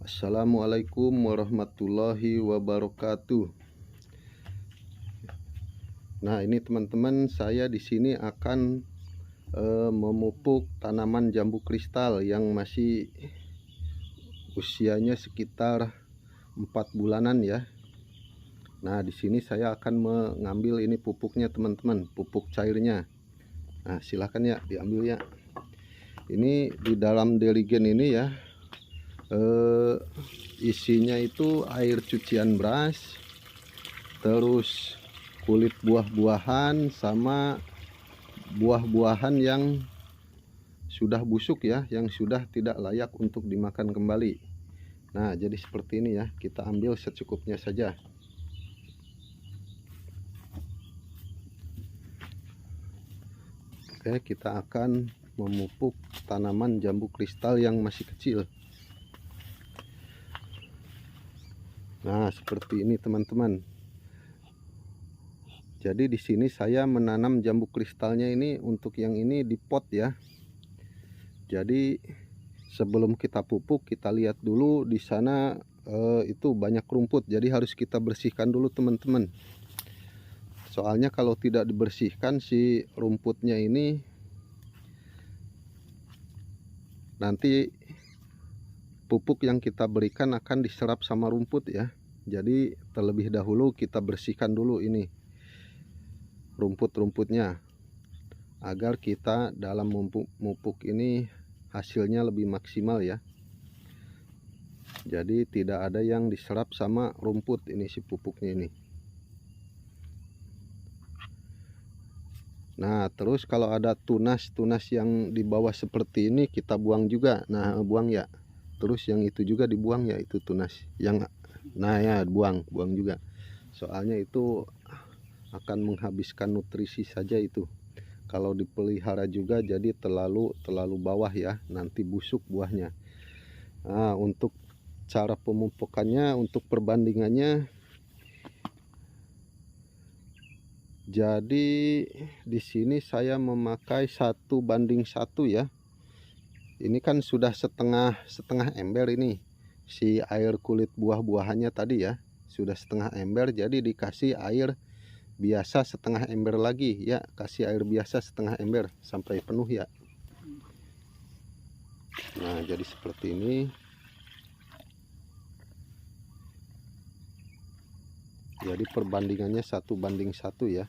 Assalamualaikum warahmatullahi wabarakatuh. Nah, ini teman-teman, saya di sini akan memupuk tanaman jambu kristal yang masih usianya sekitar 4 bulanan ya. Nah, di sini saya akan mengambil ini pupuknya teman-teman, pupuk cairnya. Nah, silahkan ya diambil ya. Ini di dalam deligen ini ya, isinya itu air cucian beras, terus kulit buah-buahan sama buah-buahan yang sudah busuk ya, yang sudah tidak layak untuk dimakan kembali. Nah, jadi seperti ini ya, kita ambil secukupnya saja. Oke, kita akan memupuk tanaman jambu kristal yang masih kecil. Nah, seperti ini teman-teman. Jadi di sini saya menanam jambu kristalnya ini untuk yang ini di pot ya. Jadi sebelum kita pupuk, kita lihat dulu di sana itu banyak rumput. Jadi harus kita bersihkan dulu teman-teman. Soalnya kalau tidak dibersihkan si rumputnya ini nanti pupuk yang kita berikan akan diserap sama rumput ya. Jadi terlebih dahulu kita bersihkan dulu ini rumput-rumputnya, agar kita dalam memupuk ini hasilnya lebih maksimal ya. Jadi tidak ada yang diserap sama rumput ini si pupuknya ini. Nah, terus kalau ada tunas-tunas yang di bawah seperti ini kita buang juga. Nah, buang ya. Terus yang itu juga dibuang ya, itu tunas yang nah ya, buang juga. Soalnya itu akan menghabiskan nutrisi saja itu. Kalau dipelihara juga jadi terlalu bawah ya, nanti busuk buahnya. Nah, untuk cara pemupukannya, untuk perbandingannya, jadi di sini saya memakai 1:1 ya. Ini kan sudah setengah ember ini si air kulit buah-buahannya tadi ya, sudah setengah ember, jadi dikasih air biasa setengah ember lagi ya, kasih air biasa setengah ember sampai penuh ya. Nah, jadi seperti ini. Jadi perbandingannya 1:1 ya.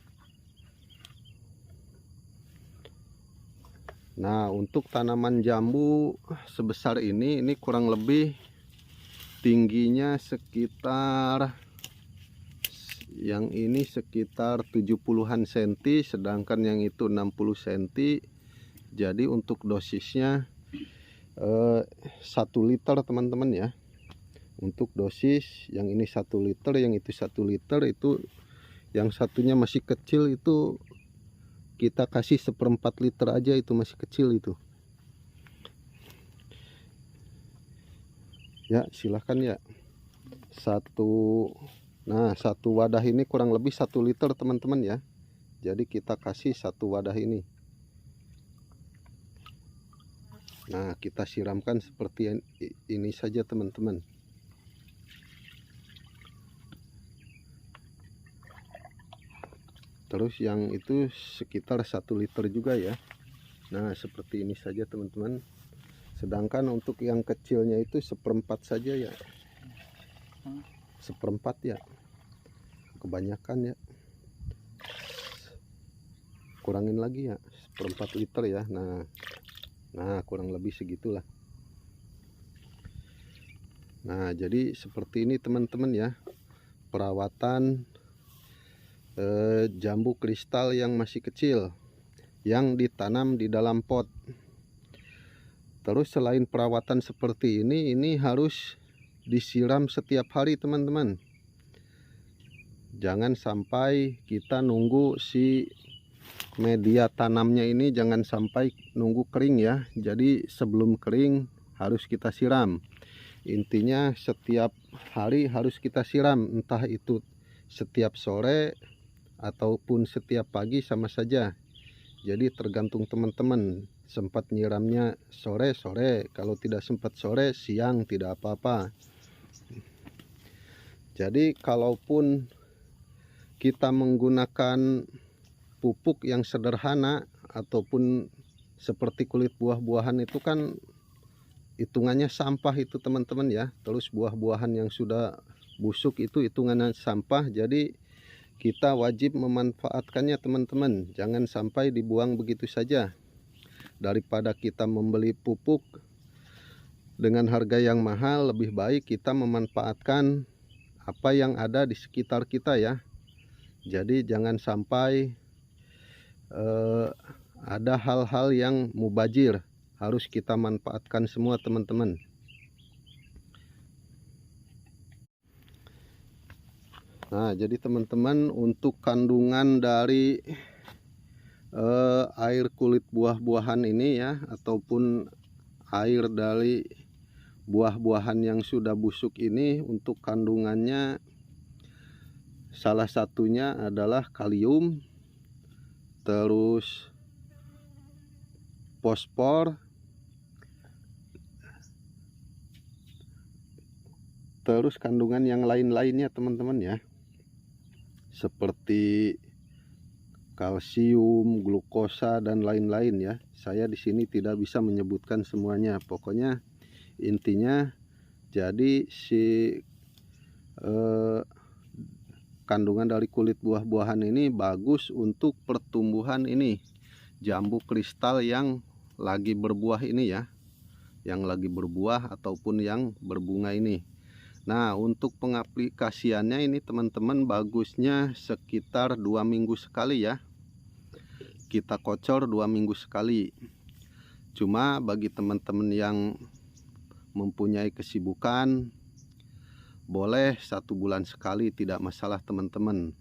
Nah, untuk tanaman jambu sebesar ini kurang lebih tingginya sekitar, yang ini sekitar 70-an cm, sedangkan yang itu 60 cm. Jadi untuk dosisnya 1 liter teman-teman ya. Untuk dosis yang ini 1 liter, yang itu 1 liter, itu yang satunya masih kecil itu kita kasih 1/4 liter aja, itu masih kecil itu ya. Silahkan ya, nah satu wadah ini kurang lebih 1 liter teman-teman ya. Jadi kita kasih 1 wadah ini. Nah, kita siramkan seperti ini saja teman-teman. Terus yang itu sekitar 1 liter juga ya. Nah, seperti ini saja teman-teman. Sedangkan untuk yang kecilnya itu 1/4 saja ya. 1/4 ya, kebanyakan ya. Kurangin lagi ya, 1/4 liter ya. Nah kurang lebih segitulah. Nah, jadi seperti ini teman-teman ya, perawatan jambu kristal yang masih kecil yang ditanam di dalam pot. Terus selain perawatan seperti ini harus disiram setiap hari teman-teman. Jangan sampai kita nunggu si media tanamnya ini, jangan sampai nunggu kering ya. Jadi sebelum kering harus kita siram. Intinya setiap hari harus kita siram, entah itu setiap sore ataupun setiap pagi sama saja. Jadi tergantung teman-teman. sempat nyiramnya sore, kalau tidak sempat sore, siang tidak apa-apa. Jadi kalaupun kita menggunakan pupuk yang sederhana ataupun seperti kulit buah-buahan itu kan hitungannya sampah itu teman-teman ya. Terus buah-buahan yang sudah busuk itu hitungannya sampah. Jadi kita wajib memanfaatkannya teman-teman. Jangan sampai dibuang begitu saja. Daripada kita membeli pupuk dengan harga yang mahal, lebih baik kita memanfaatkan apa yang ada di sekitar kita ya. Jadi jangan sampai ada hal-hal yang mubazir, harus kita manfaatkan semua teman-teman. Nah, jadi teman-teman, untuk kandungan dari air kulit buah-buahan ini ya, ataupun air dari buah-buahan yang sudah busuk ini, untuk kandungannya salah satunya adalah kalium, terus fosfor, terus kandungan yang lain-lainnya teman-teman ya, seperti kalsium, glukosa dan lain-lain ya. Saya di sini tidak bisa menyebutkan semuanya. Pokoknya intinya jadi si kandungan dari kulit buah-buahan ini bagus untuk pertumbuhan ini jambu kristal yang lagi berbuah ini ya, yang lagi berbuah ataupun yang berbunga ini. Nah, untuk pengaplikasiannya ini teman-teman bagusnya sekitar 2 minggu sekali ya. Kita kocor 2 minggu sekali. Cuma bagi teman-teman yang mempunyai kesibukan, boleh 1 bulan sekali, tidak masalah teman-teman.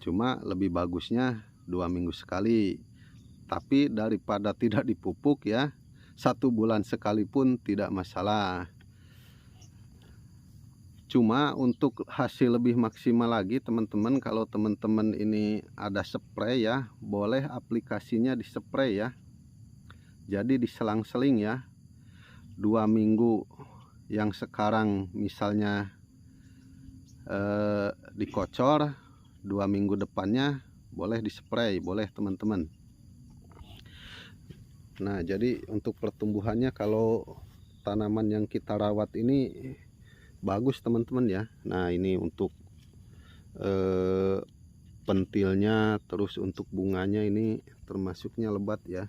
Cuma lebih bagusnya 2 minggu sekali. Tapi daripada tidak dipupuk ya, 1 bulan sekali pun tidak masalah. Cuma untuk hasil lebih maksimal lagi teman-teman, kalau teman-teman ini ada spray ya, boleh aplikasinya di spray ya. Jadi diselang-seling ya. 2 minggu yang sekarang misalnya dikocor, 2 minggu depannya boleh dispray, boleh teman-teman. Nah, jadi untuk pertumbuhannya kalau tanaman yang kita rawat ini bagus teman-teman ya. Nah, ini untuk pentilnya, terus untuk bunganya ini termasuknya lebat ya.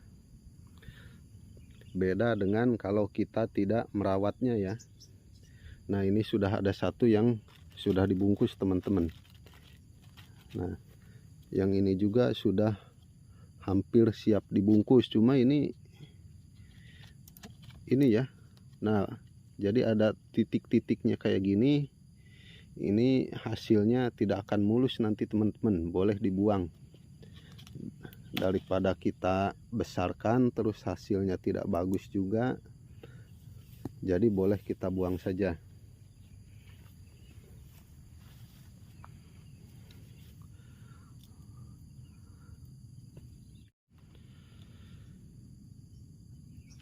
Beda dengan kalau kita tidak merawatnya ya. Nah, ini sudah ada satu yang sudah dibungkus teman-teman. Nah, yang ini juga sudah hampir siap dibungkus, cuma ini ya. Nah, jadi ada titik-titiknya kayak gini. Ini hasilnya tidak akan mulus nanti teman-teman, boleh dibuang. Daripada kita besarkan terus hasilnya tidak bagus juga, jadi boleh kita buang saja.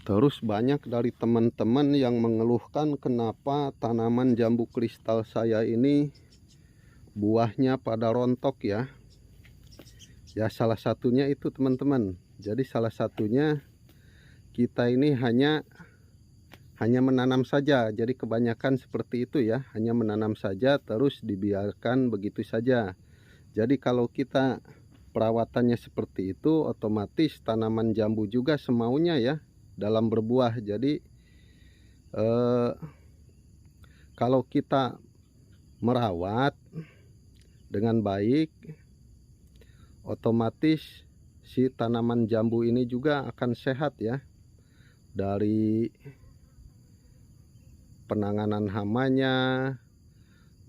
Terus banyak dari teman-teman yang mengeluhkan kenapa tanaman jambu kristal saya ini buahnya pada rontok ya. Ya, salah satunya itu teman-teman. Jadi salah satunya kita ini hanya menanam saja. Jadi kebanyakan seperti itu ya, hanya menanam saja terus dibiarkan begitu saja. Jadi kalau kita perawatannya seperti itu, otomatis tanaman jambu juga semaunya ya dalam berbuah. Jadi kalau kita merawat dengan baik, otomatis si tanaman jambu ini juga akan sehat ya. Dari penanganan hamanya,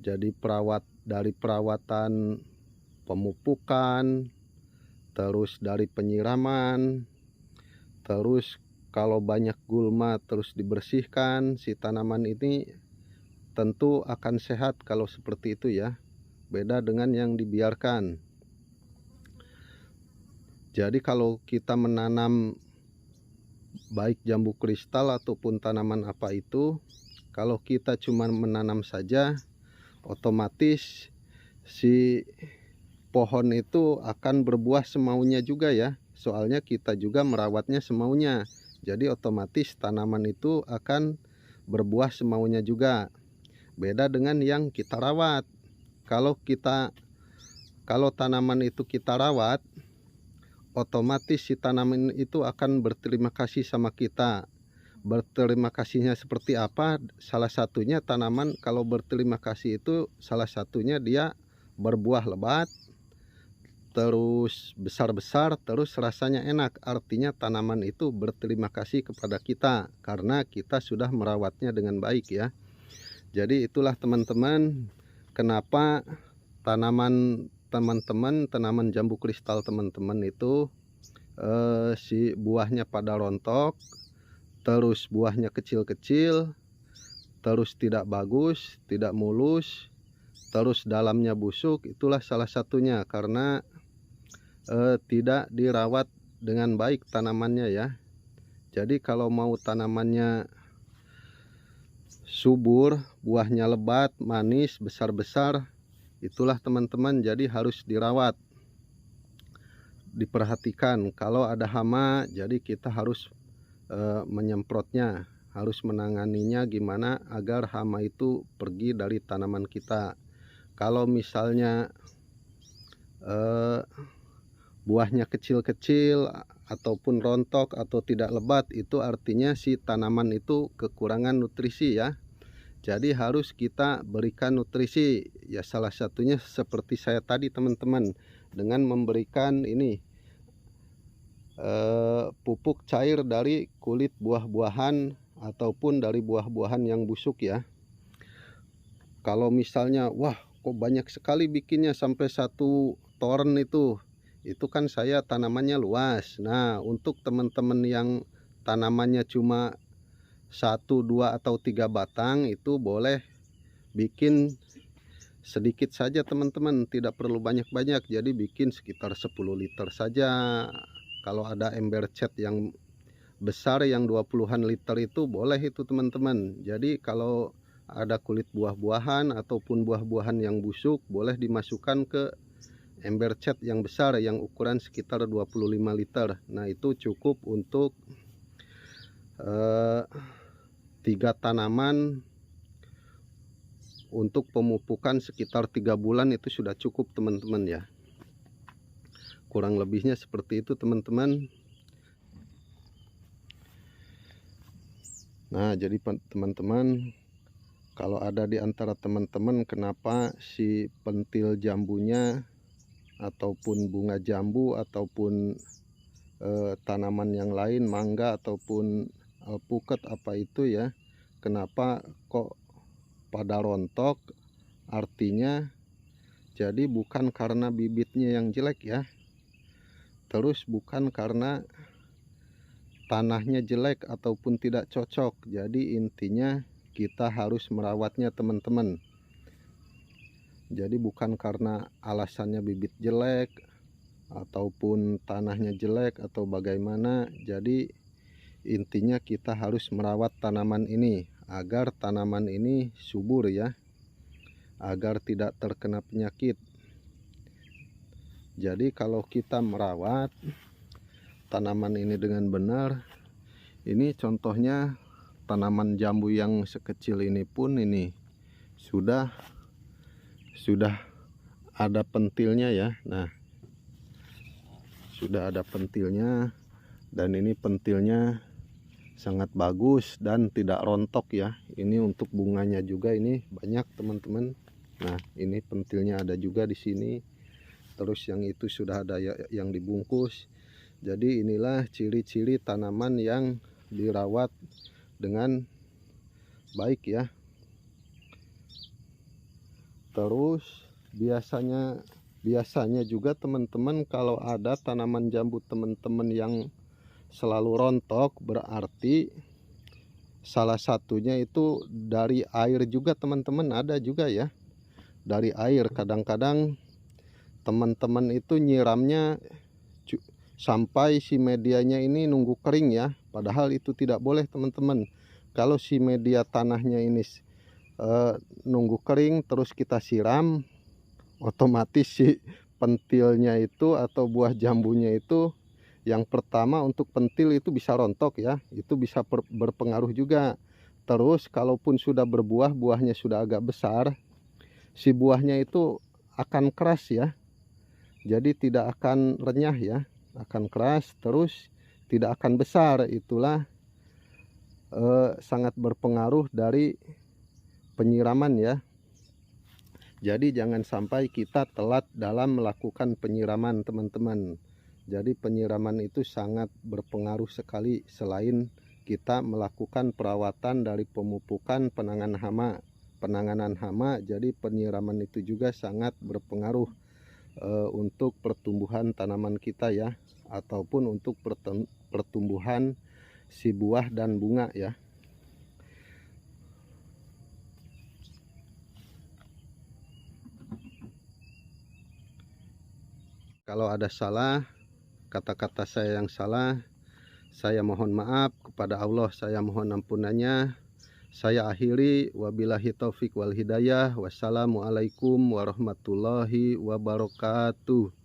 jadi dari perawatan pemupukan, terus dari penyiraman, terus kalau banyak gulma terus dibersihkan, si tanaman ini tentu akan sehat kalau seperti itu ya. Beda dengan yang dibiarkan. Jadi kalau kita menanam baik jambu kristal ataupun tanaman apa itu, kalau kita cuma menanam saja, otomatis si pohon itu akan berbuah semaunya juga ya. Soalnya kita juga merawatnya semaunya. Jadi otomatis tanaman itu akan berbuah semaunya juga. Beda dengan yang kita rawat. Kalau tanaman itu kita rawat, otomatis si tanaman itu akan berterima kasih sama kita. Berterima kasihnya seperti apa? Salah satunya tanaman kalau berterima kasih itu salah satunya dia berbuah lebat, terus besar-besar, terus rasanya enak. Artinya tanaman itu berterima kasih kepada kita karena kita sudah merawatnya dengan baik ya. Jadi itulah teman-teman, kenapa tanaman jambu kristal teman-teman itu si buahnya pada rontok, terus buahnya kecil-kecil, terus tidak bagus, tidak mulus, terus dalamnya busuk. Itulah salah satunya karena tidak dirawat dengan baik tanamannya ya. Jadi kalau mau tanamannya subur, buahnya lebat, manis, besar-besar, itulah teman-teman, jadi harus dirawat, diperhatikan. Kalau ada hama, jadi kita harus menyemprotnya, harus menanganinya gimana agar hama itu pergi dari tanaman kita. Kalau misalnya buahnya kecil-kecil ataupun rontok atau tidak lebat, itu artinya si tanaman itu kekurangan nutrisi ya. Jadi harus kita berikan nutrisi ya, salah satunya seperti saya tadi teman-teman, dengan memberikan ini pupuk cair dari kulit buah-buahan ataupun dari buah-buahan yang busuk ya. Kalau misalnya wah kok banyak sekali bikinnya sampai 1 toren itu kan saya tanamannya luas. Nah, untuk teman-teman yang tanamannya cuma 1, 2 atau 3 batang, itu boleh bikin sedikit saja teman-teman, tidak perlu banyak-banyak. Jadi bikin sekitar 10 liter saja. Kalau ada ember cat yang besar yang 20-an liter itu boleh itu teman-teman. Jadi kalau ada kulit buah-buahan ataupun buah-buahan yang busuk, boleh dimasukkan ke ember cat yang besar yang ukuran sekitar 25 liter. Nah, itu cukup untuk 3 tanaman untuk pemupukan sekitar 3 bulan, itu sudah cukup teman-teman ya. Kurang lebihnya seperti itu teman-teman. Nah, jadi teman-teman, kalau ada di antara teman-teman kenapa si pentil jambunya ataupun bunga jambu ataupun tanaman yang lain, mangga ataupun alpukat apa itu ya, kenapa kok pada rontok, artinya jadi bukan karena bibitnya yang jelek ya, terus bukan karena tanahnya jelek ataupun tidak cocok. Jadi intinya kita harus merawatnya teman-teman. Jadi bukan karena alasannya bibit jelek ataupun tanahnya jelek atau bagaimana. Jadi intinya kita harus merawat tanaman ini agar tanaman ini subur ya, agar tidak terkena penyakit. Jadi kalau kita merawat tanaman ini dengan benar, ini contohnya tanaman jambu yang sekecil ini pun ini sudah ada pentilnya ya. Nah, sudah ada pentilnya, dan ini pentilnya sangat bagus dan tidak rontok ya. Ini untuk bunganya juga ini banyak teman-teman. Nah, ini pentilnya ada juga di sini. Terus yang itu sudah ada yang dibungkus. Jadi inilah ciri-ciri tanaman yang dirawat dengan baik ya. Terus biasanya juga teman-teman, kalau ada tanaman jambu teman-teman yang selalu rontok, berarti salah satunya itu dari air juga teman-teman. Ada juga ya dari air. Kadang-kadang teman-teman itu nyiramnya sampai si medianya ini nunggu kering ya. Padahal itu tidak boleh teman-teman. Kalau si media tanahnya ini nunggu kering terus kita siram, otomatis si pentilnya itu atau buah jambunya itu, yang pertama untuk pentil itu bisa rontok ya, itu bisa berpengaruh juga. Terus kalaupun sudah berbuah, buahnya sudah agak besar, si buahnya itu akan keras ya, jadi tidak akan renyah ya, akan keras, terus tidak akan besar. Itulah sangat berpengaruh dari penyiraman ya. Jadi jangan sampai kita telat dalam melakukan penyiraman teman-teman. Jadi penyiraman itu sangat berpengaruh sekali, selain kita melakukan perawatan dari pemupukan, penanganan hama, jadi penyiraman itu juga sangat berpengaruh untuk pertumbuhan tanaman kita ya, ataupun untuk pertumbuhan si buah dan bunga ya. Kalau ada salah, kata-kata saya yang salah, saya mohon maaf kepada Allah, saya mohon ampunannya. Saya akhiri, wabillahi taufik wal hidayah. Wassalamualaikum warahmatullahi wabarakatuh.